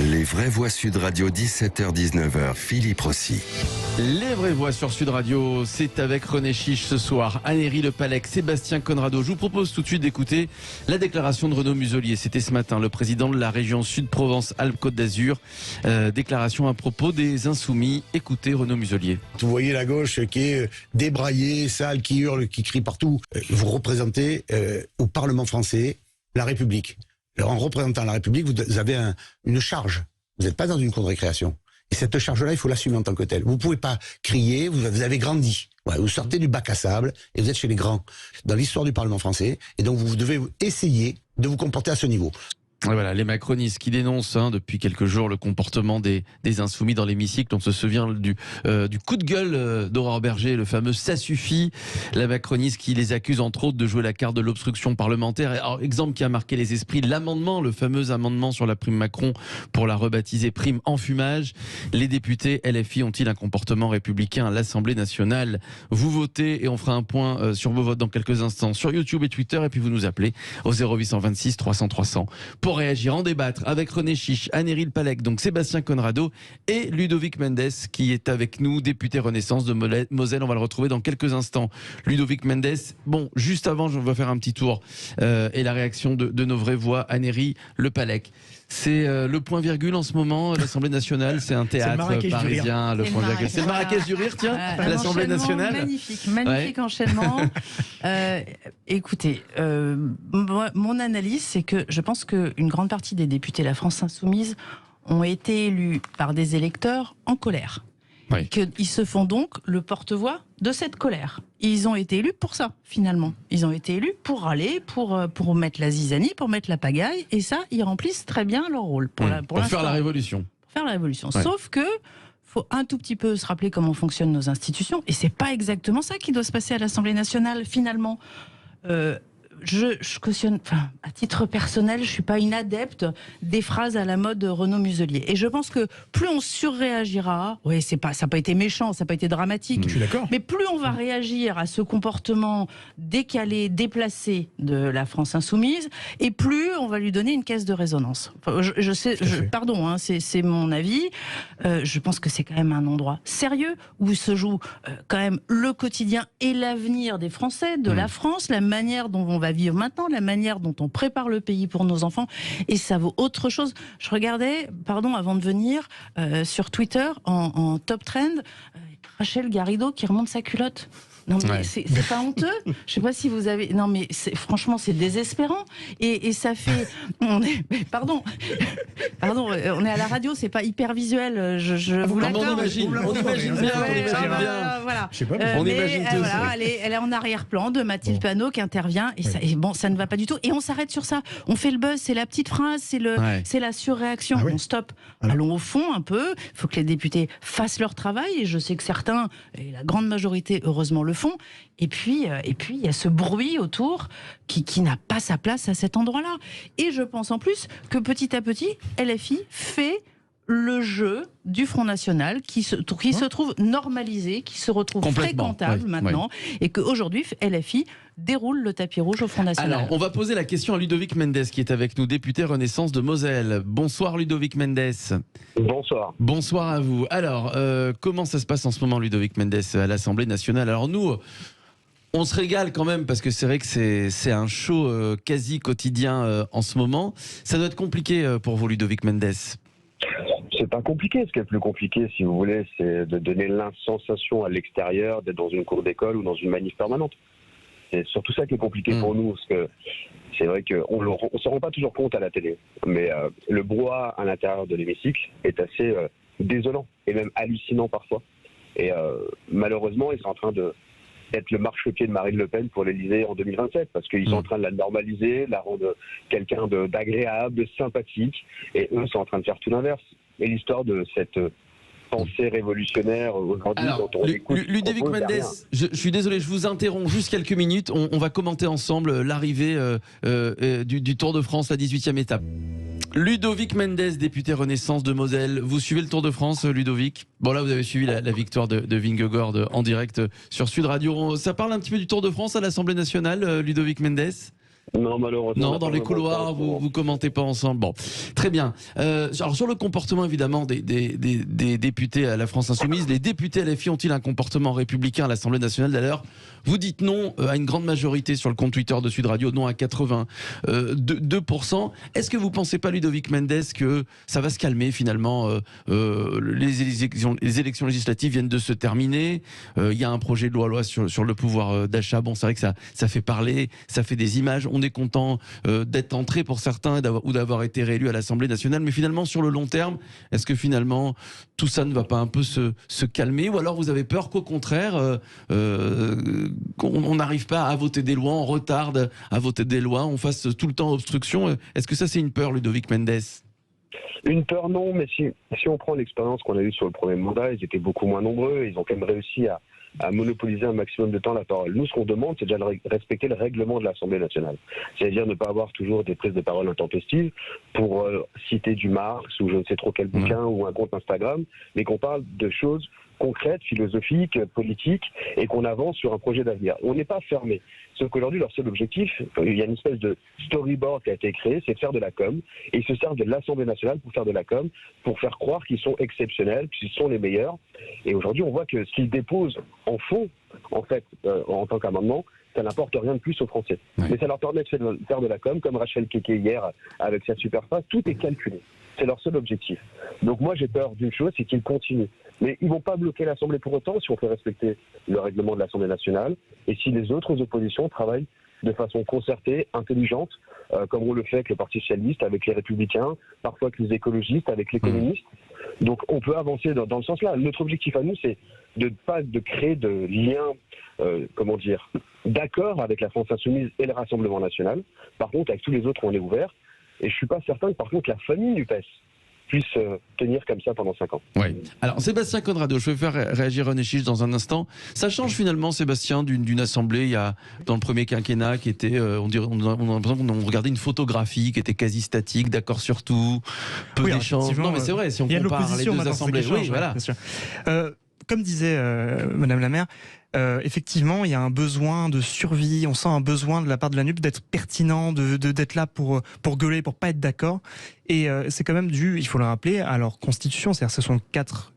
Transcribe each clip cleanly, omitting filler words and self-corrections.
Les vraies voix Sud Radio, 17h-19h, Philippe Rossi. Les vraies voix sur Sud Radio, c'est avec René Chiche ce soir, Annéry Le Pallec, Sébastien Conrado. Je vous propose tout de suite d'écouter la déclaration de Renaud Muselier. C'était ce matin, le président de la région Sud-Provence-Alpes-Côte d'Azur. Déclaration à propos des Insoumis. Écoutez Renaud Muselier. Vous voyez la gauche qui est débraillée, sale, qui hurle, qui crie partout. Vous représentez au Parlement français la République. Alors, en représentant la République, vous avez une charge. Vous n'êtes pas dans une cour de récréation. Et cette charge-là, il faut l'assumer en tant que telle. Vous ne pouvez pas crier, vous avez grandi. Ouais, vous sortez du bac à sable et vous êtes chez les grands dans l'histoire du Parlement français. Et donc, vous devez essayer de vous comporter à ce niveau. Et voilà, les macronistes qui dénoncent depuis quelques jours le comportement des Insoumis dans l'hémicycle. On se souvient du coup de gueule d'Aurore Berger, le fameux « ça suffit ». La macroniste qui les accuse entre autres de jouer la carte de l'obstruction parlementaire. Alors, exemple qui a marqué les esprits, l'amendement, le fameux amendement sur la prime Macron pour la rebaptiser prime enfumage. Les députés LFI ont-ils un comportement républicain à l'Assemblée nationale? Vous votez et on fera un point sur vos votes dans quelques instants sur YouTube et Twitter. Et puis vous nous appelez au 0826 300 300 pour réagir, en débattre avec René Chiche, Annéry Le Pallec, donc Sébastien Conrado et Ludovic Mendes qui est avec nous, député Renaissance de Moselle. On va le retrouver dans quelques instants. Ludovic Mendes, bon, juste avant, je vais faire un petit tour et la réaction de nos vraies voix. Annéry Le Pallec. C'est le point virgule en ce moment, l'Assemblée nationale, c'est un théâtre parisien, le point virgule. C'est le Marrakech du rire, tiens, l'Assemblée nationale. Magnifique enchaînement. Écoutez, mon analyse, c'est que je pense qu'une grande partie des députés de la France Insoumise ont été élus par des électeurs en colère. Oui. Qu'ils se font donc le porte-voix de cette colère. Ils ont été élus pour ça, finalement. Ils ont été élus pour râler, pour mettre la zizanie, pour mettre la pagaille, et ça, ils remplissent très bien leur rôle. Pour faire la révolution. Pour faire la révolution. Ouais. Sauf que faut un tout petit peu se rappeler comment fonctionnent nos institutions, et c'est pas exactement ça qui doit se passer à l'Assemblée nationale, finalement. Je cautionne, enfin, à titre personnel, je suis pas une adepte des phrases à la mode de Renaud Muselier. Et je pense que plus on surréagira, oui, ça n'a pas été méchant, ça n'a pas été dramatique. Je suis d'accord. Mais plus on va réagir à ce comportement décalé, déplacé de la France insoumise, et plus on va lui donner une caisse de résonance. Enfin, pardon, hein, c'est mon avis. Je pense que c'est quand même un endroit sérieux où se joue quand même le quotidien et l'avenir des Français, de la France, la manière dont on va vivre maintenant, la manière dont on prépare le pays pour nos enfants, et ça vaut autre chose. Je regardais, avant de venir, sur Twitter, en top trend, Rachel Garrido qui remonte sa culotte. Non mais c'est pas honteux. Je sais pas si vous avez. Non mais franchement c'est désespérant et ça fait. Pardon, on est à la radio, c'est pas hyper visuel. Je vous l'accorde. On imagine bien. Voilà. Je sais pas. On imagine tous. Voilà, elle est en arrière-plan de Mathilde Panot qui intervient et ça, ça ne va pas du tout. Et on s'arrête sur ça. On fait le buzz, c'est la petite phrase, c'est la surréaction. On stop. Allons au fond un peu. Il faut que les députés fassent leur travail et je sais que certains, et la grande majorité, heureusement le font. Et puis il y a ce bruit autour qui n'a pas sa place à cet endroit-là. Et je pense en plus que petit à petit, LFI fait le jeu du Front National qui se trouve normalisé, qui se retrouve fréquentable maintenant, et qu'aujourd'hui, LFI déroule le tapis rouge au Front National. Alors, on va poser la question à Ludovic Mendes, qui est avec nous, député Renaissance de Moselle. Bonsoir Ludovic Mendes. Bonsoir. Bonsoir à vous. Alors, comment ça se passe en ce moment, Ludovic Mendes, à l'Assemblée nationale? Alors nous, on se régale quand même, parce que c'est vrai que c'est un show quasi quotidien en ce moment. Ça doit être compliqué pour vous, Ludovic Mendes. C'est pas compliqué. Ce qui est le plus compliqué, si vous voulez, c'est de donner l'insensation à l'extérieur, d'être dans une cour d'école ou dans une manif permanente. C'est surtout ça qui est compliqué pour nous, parce que c'est vrai qu'on ne s'en rend pas toujours compte à la télé, mais le brouhaha à l'intérieur de l'hémicycle est assez désolant et même hallucinant parfois. Et malheureusement, ils sont en train d'être le marchepied de Marine Le Pen pour l'Élysée en 2027, parce qu'ils sont en train de la normaliser, de la rendre quelqu'un d'agréable, de sympathique, et eux sont en train de faire tout l'inverse. Et l'histoire de cette pensée révolutionnaire aujourd'hui dont on écoute... Ludovic Mendes, je suis désolé, je vous interromps juste quelques minutes. On va commenter ensemble l'arrivée du Tour de France, la 18e étape. Ludovic Mendes, député Renaissance de Moselle. Vous suivez le Tour de France, Ludovic? Bon, là, vous avez suivi la victoire de Vingegaard en direct sur Sud Radio. Ça parle un petit peu du Tour de France à l'Assemblée nationale, Ludovic Mendes? Non, malheureusement. Non, dans les couloirs, vous commentez pas ensemble. Bon, très bien. Alors sur le comportement évidemment des députés à la France Insoumise, les députés LFI ont-ils un comportement républicain à l'Assemblée nationale d'ailleurs? Vous dites non à une grande majorité sur le compte Twitter de Sud Radio, non à 82%. Est-ce que vous pensez pas, Ludovic Mendes, que ça va se calmer finalement? Les élections législatives viennent de se terminer. Il y a un projet de loi sur le pouvoir d'achat. Bon, c'est vrai que ça fait parler, ça fait des images. On est content d'être entré pour certains ou d'avoir été réélu à l'Assemblée nationale. Mais finalement, sur le long terme, est-ce que finalement tout ça ne va pas un peu se calmer? Ou alors vous avez peur qu'au contraire, on n'arrive pas à voter des lois, on retarde à voter des lois, on fasse tout le temps obstruction? Est-ce que ça c'est une peur, Ludovic Mendes? Une peur, non, mais si on prend l'expérience qu'on a eue sur le premier mandat, ils étaient beaucoup moins nombreux, ils ont quand même réussi à monopoliser un maximum de temps la parole. Nous, ce qu'on demande, c'est déjà de respecter le règlement de l'Assemblée nationale. C'est-à-dire ne pas avoir toujours des prises de parole intempestives pour citer du Marx ou je ne sais trop quel bouquin ou un compte Instagram, mais qu'on parle de choses concrètes, philosophiques, politiques, et qu'on avance sur un projet d'avenir. On n'est pas fermé. Sauf qu'aujourd'hui, leur seul objectif, il y a une espèce de storyboard qui a été créé, c'est de faire de la com. Et ils se servent de l'Assemblée nationale pour faire de la com, pour faire croire qu'ils sont exceptionnels, qu'ils sont les meilleurs. Et aujourd'hui, on voit que ce qu'ils déposent en fond, en fait, en tant qu'amendement, ça n'apporte rien de plus aux Français. Ouais. Mais ça leur permet de faire de la com, comme Rachel Keke hier avec sa superphrase, tout est calculé. C'est leur seul objectif. Donc moi, j'ai peur d'une chose, c'est qu'ils continuent. Mais ils ne vont pas bloquer l'Assemblée pour autant si on fait respecter le règlement de l'Assemblée nationale et si les autres oppositions travaillent de façon concertée, intelligente, comme on le fait avec le Parti socialiste, avec les Républicains, parfois avec les écologistes, avec les communistes. Donc on peut avancer dans le sens-là. Notre objectif à nous, c'est de pas de créer de liens, d'accord avec la France Insoumise et le Rassemblement National. Par contre, avec tous les autres, on est ouvert. Et je suis pas certain que par contre la famille NUPES puisse tenir comme ça pendant 5 ans. Oui. Alors Sébastien Conrado, je vais faire réagir René Chiche dans un instant. Ça change finalement, Sébastien, d'une assemblée il y a dans le premier quinquennat qui était, on a l'impression qu'on regardait une photographie qui était quasi statique, d'accord sur tout, peu d'échanges. Non mais c'est vrai, si on compare les deux assemblées, oui, voilà. Comme disait Madame la maire, effectivement, il y a un besoin de survie. On sent un besoin de la part de la NUP d'être pertinent, d'être là pour gueuler, pour pas être d'accord. Et c'est quand même dû, il faut le rappeler, à leur constitution. C'est-à-dire, ce sont quatre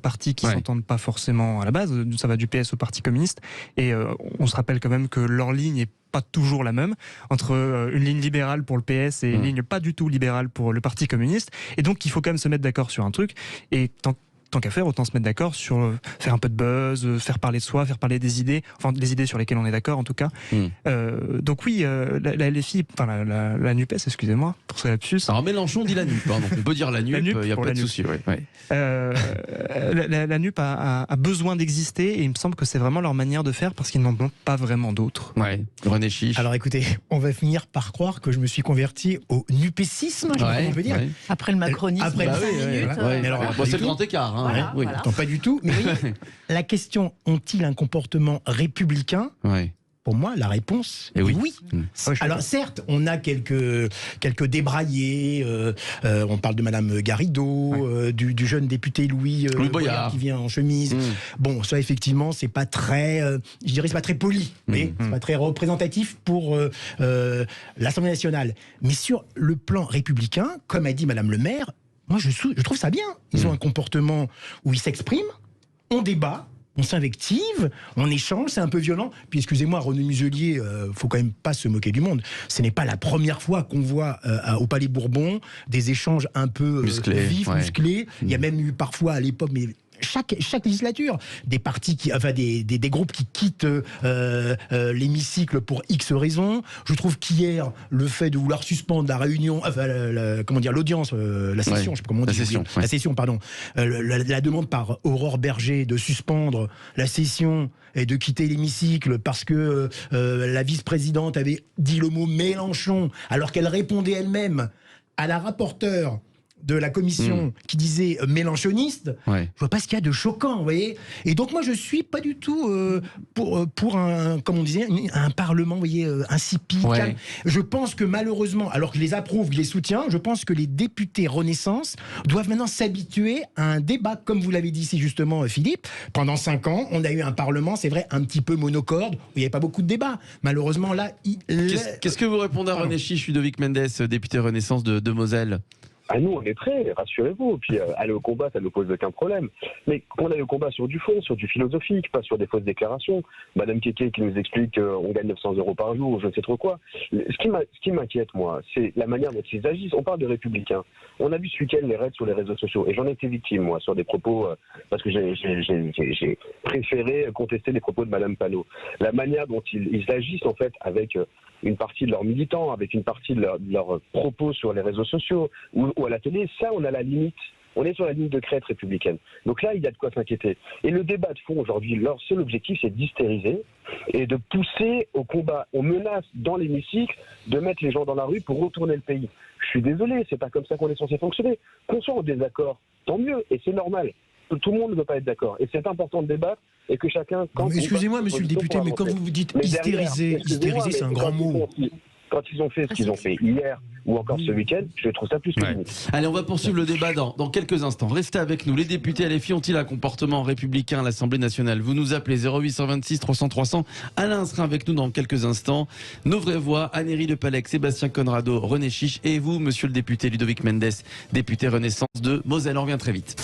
partis qui s'entendent pas forcément à la base. Ça va du PS au Parti communiste. Et on se rappelle quand même que leur ligne est pas toujours la même une ligne libérale pour le PS et une ligne pas du tout libérale pour le Parti communiste. Et donc, il faut quand même se mettre d'accord sur un truc. Et tant qu'à faire, autant se mettre d'accord sur faire un peu de buzz, faire parler de soi, faire parler des idées, enfin des idées sur lesquelles on est d'accord en tout cas. Donc oui, la LFI, enfin la NUPES, excusez-moi pour ce lapsus. Alors Mélenchon dit la NUP, hein, donc on peut dire la NUP, il n'y a pas de souci. La NUP a besoin d'exister et il me semble que c'est vraiment leur manière de faire parce qu'ils n'en ont pas vraiment d'autres. Ouais. René Chiche. Alors écoutez, on va finir par croire que je me suis converti au nupécisme, on peut dire. Ouais. Après le macronisme, après 5 minutes. Mais alors, c'est le grand écart. Hein. Voilà, oui. Attends, pas du tout. Mais oui, la question, ont-ils un comportement républicain ? Pour moi, la réponse est oui. Alors certes, on a quelques débraillés. On parle de Madame Garrido, du jeune député Louis Boyard qui vient en chemise. Bon, ça effectivement, c'est pas très, je dirais, c'est pas très poli, mais c'est pas très représentatif pour l'Assemblée nationale. Mais sur le plan républicain, comme a dit Madame le maire, moi je trouve ça bien. Ils ont un comportement où ils s'expriment, on débat. On s'invective, on échange, c'est un peu violent. Puis excusez-moi, Renaud Muselier, faut quand même pas se moquer du monde. Ce n'est pas la première fois qu'on voit au Palais Bourbon des échanges un peu vifs, musclés. Il y a même eu parfois à l'époque, mais chaque législature, des partis des groupes qui quittent l'hémicycle pour X raisons. Je trouve qu'hier, le fait de vouloir suspendre la réunion, l'audience, la session, je sais pas comment on dit, la session, pardon, la demande par Aurore Berger de suspendre la session et de quitter l'hémicycle parce que la vice-présidente avait dit le mot Mélenchon alors qu'elle répondait elle-même à la rapporteure de la commission qui disait mélenchoniste, je vois pas ce qu'il y a de choquant, vous voyez. Et donc moi je suis pas du tout pour un, comme on disait, un parlement, vous voyez, insipide. Calme. Je pense que malheureusement, alors que je les approuve, je les soutiens, je pense que les députés Renaissance doivent maintenant s'habituer à un débat, comme vous l'avez dit si justement Philippe. Pendant 5 ans, on a eu un parlement, c'est vrai, un petit peu monocorde, où il n'y avait pas beaucoup de débats. Malheureusement là, qu'est-ce que vous répondez à René Chiche, Ludovic Mendes, député Renaissance de Moselle? Nous, on est prêts, rassurez-vous. Puis aller au combat, ça ne nous pose aucun problème. Mais qu'on aille au combat sur du fond, sur du philosophique, pas sur des fausses déclarations. Madame Kéké qui nous explique qu'on gagne 900 € par jour, je ne sais trop quoi. Ce qui m'inquiète, moi, c'est la manière dont ils agissent. On parle de républicains. On a vu ce week-end les raids sur les réseaux sociaux. Et j'en ai été victime, moi, sur des propos, parce que j'ai préféré contester les propos de Madame Panot. La manière dont ils agissent, en fait, avec une partie de leurs militants, avec une partie de leurs propos sur les réseaux sociaux ou à la télé, ça, on a la limite. On est sur la ligne de crête républicaine. Donc là, il y a de quoi s'inquiéter. Et le débat de fond aujourd'hui, leur seul objectif, c'est d'hystériser et de pousser au combat. On menace dans l'hémicycle de mettre les gens dans la rue pour retourner le pays. Je suis désolé, c'est pas comme ça qu'on est censé fonctionner. Qu'on soit en désaccord, tant mieux, et c'est normal. Tout le monde ne veut pas être d'accord. Et c'est important de débattre et que chacun... Excusez-moi, monsieur le député, mais quand vous dites hystériser, c'est un grand mot. Quand ils ont fait ce qu'ils ont fait hier ou encore ce week-end, je trouve ça plus que limite. Allez, on va poursuivre le débat dans quelques instants. Restez avec nous. Les députés LFI ont-ils un comportement républicain à l'Assemblée nationale? Vous nous appelez 0826 300 300. Alain sera avec nous dans quelques instants. Nos vraies voix, Annéry Le Pallec, Sébastien Conrado, René Chiche et vous, monsieur le député Ludovic Mendes, député Renaissance de Moselle. On revient très vite.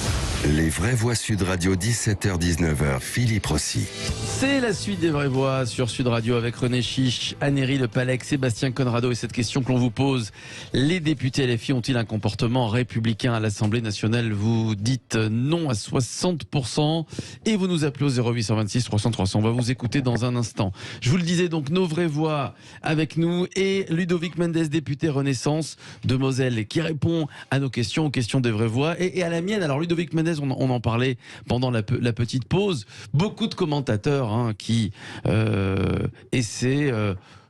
Les vraies voix Sud Radio, 17h-19h, Philippe Rossi. C'est la suite des vraies voix sur Sud Radio avec René Chiche, Annéry Le Pallec, Sébastien Conrado et cette question que l'on vous pose. Les députés LFI ont-ils un comportement républicain à l'Assemblée nationale? Vous dites non à 60% et vous nous appelez au 0826 300 300. On va vous écouter dans un instant. Je vous le disais donc, nos vraies voix avec nous et Ludovic Mendes, député Renaissance de Moselle, qui répond à nos questions, aux questions des vraies voix et à la mienne. Alors Ludovic Mendes, on en parlait pendant la petite pause. Beaucoup de commentateurs qui essaient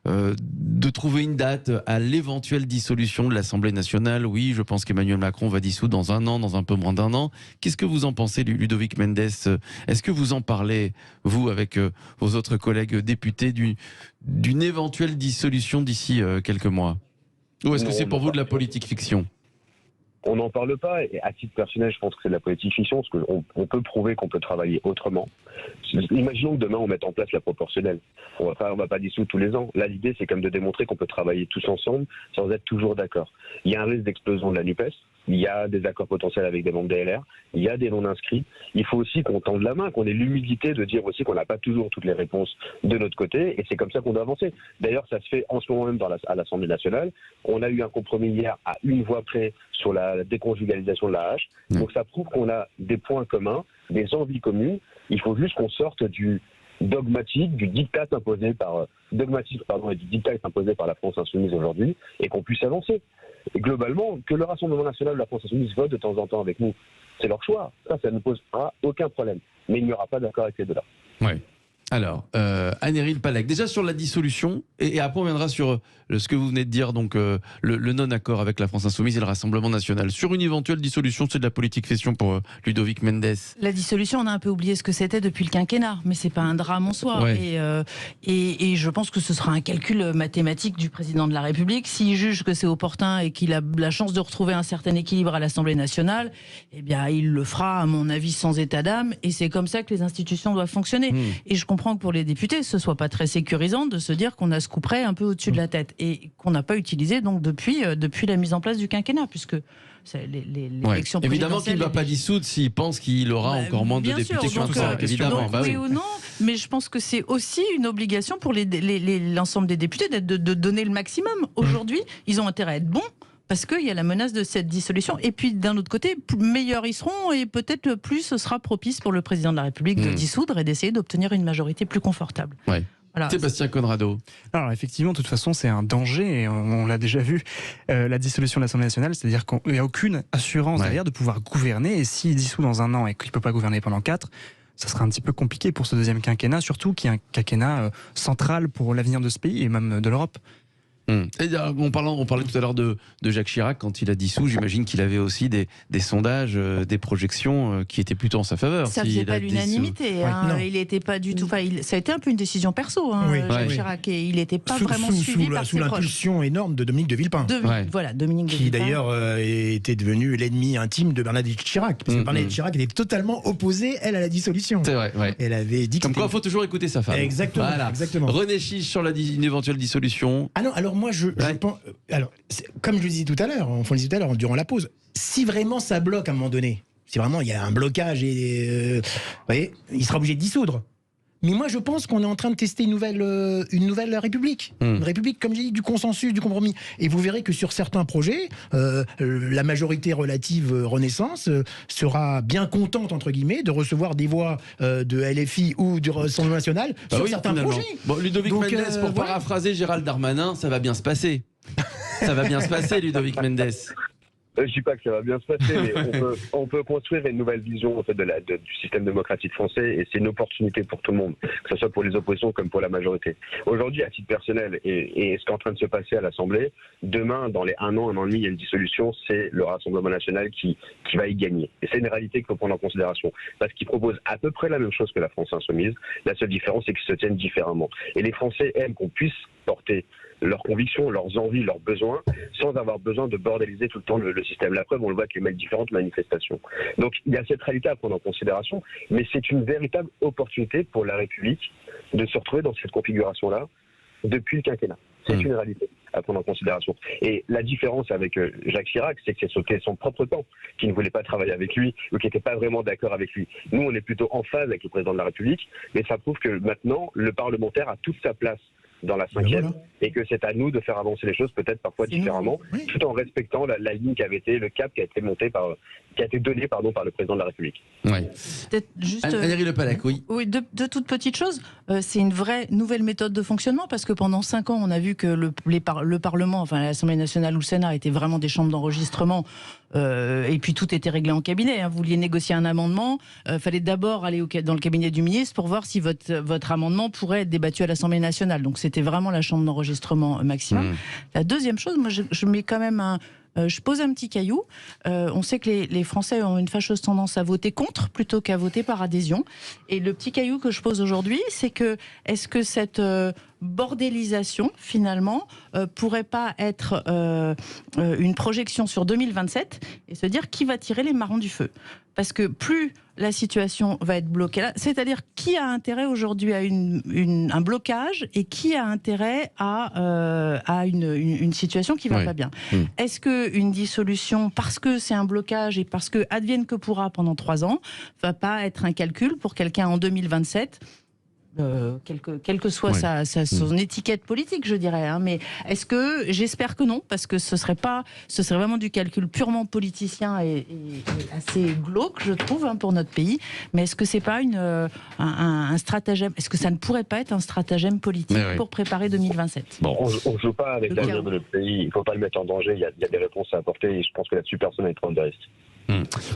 de trouver une date à l'éventuelle dissolution de l'Assemblée nationale. Oui, je pense qu'Emmanuel Macron va dissoudre dans 1 an, dans un peu moins d'1 an. Qu'est-ce que vous en pensez, Ludovic Mendes? Est-ce que vous en parlez, vous, avec vos autres collègues députés, d'une éventuelle dissolution d'ici quelques mois? Ou est-ce que c'est pour vous de la politique fiction? On n'en parle pas, et à titre personnel, je pense que c'est de la politique fiction, parce qu'on peut prouver qu'on peut travailler autrement. Imaginons que demain, on mette en place la proportionnelle. On va pas dissoudre tous les ans. Là, l'idée, c'est comme de démontrer qu'on peut travailler tous ensemble, sans être toujours d'accord. Il y a un risque d'explosion de la NUPES, il y a des accords potentiels avec des membres des LR, il y a des non-inscrits. Il faut aussi qu'on tende la main, qu'on ait l'humilité de dire aussi qu'on n'a pas toujours toutes les réponses de notre côté, et c'est comme ça qu'on doit avancer. D'ailleurs, ça se fait en ce moment même à l'Assemblée nationale. On a eu un compromis hier à 1 voix près sur la déconjugalisation de la hache. Donc ça prouve qu'on a des points communs, des envies communes. Il faut juste qu'on sorte du dogmatique, du diktat imposé par la France insoumise aujourd'hui, et qu'on puisse avancer. Et globalement, que le Rassemblement national de la France insoumise vote de temps en temps avec nous, c'est leur choix. Ça ne posera aucun problème. Mais il n'y aura pas d'accord avec les deux là. Ouais. Alors, Annéry Le Pallec, déjà sur la dissolution, et après on viendra sur ce que vous venez de dire, donc le non-accord avec la France Insoumise et le Rassemblement National. Sur une éventuelle dissolution, c'est de la politique fiction pour Ludovic Mendes. La dissolution, on a un peu oublié ce que c'était depuis le quinquennat, mais c'est pas un drame en soi. Ouais. Et je pense que ce sera un calcul mathématique du président de la République. S'il juge que c'est opportun et qu'il a la chance de retrouver un certain équilibre à l'Assemblée nationale, eh bien il le fera, à mon avis, sans état d'âme, et c'est comme ça que les institutions doivent fonctionner. Et je comprends que pour les députés, ce soit pas très sécurisant de se dire qu'on a ce couperet un peu au-dessus de la tête et qu'on n'a pas utilisé donc depuis la mise en place du quinquennat, puisque l'élection présidentielle... Évidemment qu'il ne va pas dissoudre s'il pense qu'il aura encore moins de députés sur ça. Évidemment, oui ou non, mais je pense que c'est aussi une obligation pour l'ensemble des députés de donner le maximum. Aujourd'hui, ils ont intérêt à être bons, parce qu'il y a la menace de cette dissolution. Et puis, d'un autre côté, meilleurs ils seront, et peut-être plus ce sera propice pour le président de la République de dissoudre et d'essayer d'obtenir une majorité plus confortable. Ouais. Voilà. Sébastien Conrado. Alors effectivement, de toute façon, c'est un danger, et on l'a déjà vu, la dissolution de l'Assemblée nationale, c'est-à-dire qu'il n'y a aucune assurance derrière de pouvoir gouverner, et s'il dissout dans 1 an et qu'il ne peut pas gouverner pendant 4, ça sera un petit peu compliqué pour ce deuxième quinquennat, surtout qui est un quinquennat central pour l'avenir de ce pays et même de l'Europe. Et on parlait tout à l'heure de Jacques Chirac quand il a dissous. J'imagine qu'il avait aussi des sondages, des projections qui étaient plutôt en sa faveur. Ça faisait pas l'unanimité. Il n'était pas du tout. Ça a été un peu une décision perso, Jacques Chirac, et il n'était pas vraiment suivi par ses proches. Sous l'impulsion énorme de Dominique de Villepin. Voilà, Dominique de Villepin. Qui d'ailleurs était devenu l'ennemi intime de Bernadette Chirac, parce que Bernadette Chirac était totalement opposée, elle, à la dissolution. C'est vrai. Elle avait dit. Comme quoi, il faut toujours écouter sa femme. Exactement. Exactement. René Chiche sur une éventuelle dissolution. Ah non, alors moi je pense. Alors, comme je le disais tout à l'heure, durant la pause, si vraiment ça bloque à un moment donné, si vraiment il y a un blocage et vous voyez, il sera obligé de dissoudre. Mais moi, je pense qu'on est en train de tester une nouvelle république. Une république, comme j'ai dit, du consensus, du compromis. Et vous verrez que sur certains projets, la majorité relative Renaissance sera bien contente, entre guillemets, de recevoir des voix de LFI ou du Rassemblement National sur certains projets. Bon, Ludovic Mendes, pour paraphraser Gérald Darmanin, ça va bien se passer. Ça va bien se passer, Ludovic Mendes. Je ne dis pas que ça va bien se passer, mais on peut construire une nouvelle vision en fait, du système démocratique français, et c'est une opportunité pour tout le monde, que ce soit pour les oppositions comme pour la majorité. Aujourd'hui, à titre personnel, et ce qui est en train de se passer à l'Assemblée, demain, dans les 1 an et demi, il y a une dissolution, c'est le Rassemblement national qui va y gagner. Et c'est une réalité qu'il faut prendre en considération, parce qu'il propose à peu près la même chose que la France insoumise. La seule différence, c'est qu'ils se tiennent différemment. Et les Français aiment qu'on puisse porter leurs convictions, leurs envies, leurs besoins, sans avoir besoin de bordéliser tout le temps le système. La preuve, on le voit avec les différentes manifestations. Donc il y a cette réalité à prendre en considération, mais c'est une véritable opportunité pour la République de se retrouver dans cette configuration-là depuis le quinquennat. C'est une réalité à prendre en considération. Et la différence avec Jacques Chirac, c'est que c'était son propre camp qui ne voulait pas travailler avec lui ou qui n'était pas vraiment d'accord avec lui. Nous, on est plutôt en phase avec le président de la République, mais ça prouve que maintenant, le parlementaire a toute sa place dans la 5e, et que c'est à nous de faire avancer les choses peut-être parfois différemment, tout en respectant la ligne qui avait été, le cap qui a été monté qui a été donné par le président de la République. Peut-être juste Valérie Le Pallec, oui. De toutes petites choses, c'est une vraie nouvelle méthode de fonctionnement, parce que pendant 5 ans, on a vu que le Parlement, enfin l'Assemblée nationale ou le Sénat étaient vraiment des chambres d'enregistrement, et puis tout était réglé en cabinet. Vous vouliez négocier un amendement, fallait d'abord aller dans le cabinet du ministre pour voir si votre amendement pourrait être débattu à l'Assemblée nationale. Donc c'était vraiment la chambre d'enregistrement maximum. La deuxième chose, moi je mets quand même je pose un petit caillou. On sait que les Français ont une fâcheuse tendance à voter contre plutôt qu'à voter par adhésion. Et le petit caillou que je pose aujourd'hui, c'est que est-ce que cette bordélisation, finalement, pourrait pas être une projection sur 2027 et se dire qui va tirer les marrons du feu? Parce que plus la situation va être bloquée là, c'est-à-dire qui a intérêt aujourd'hui à un blocage et qui a intérêt à une situation qui va pas bien. Est-ce qu'une dissolution, parce que c'est un blocage et parce que advienne que pourra pendant 3 ans, va pas être un calcul pour quelqu'un en 2027 quelle que soit son étiquette politique, je dirais. Mais est-ce que, j'espère que non, parce que ce serait vraiment du calcul purement politicien et assez glauque, je trouve, pour notre pays. Mais est-ce que c'est pas un stratagème? Est-ce que ça ne pourrait pas être un stratagème politique pour préparer 2027? Bon, on ne joue pas avec l'avenir de notre pays. Il ne faut pas le mettre en danger. Il y a des réponses à apporter et je pense que là-dessus, personne n'est prendre de risques.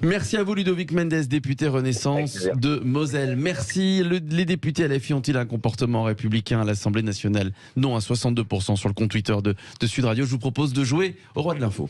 Merci à vous, Ludovic Mendes, député Renaissance de Moselle. Merci. Les députés LFI ont-ils un comportement républicain à l'Assemblée nationale? Non, à 62% sur le compte Twitter de Sud Radio. Je vous propose de jouer au roi de l'info.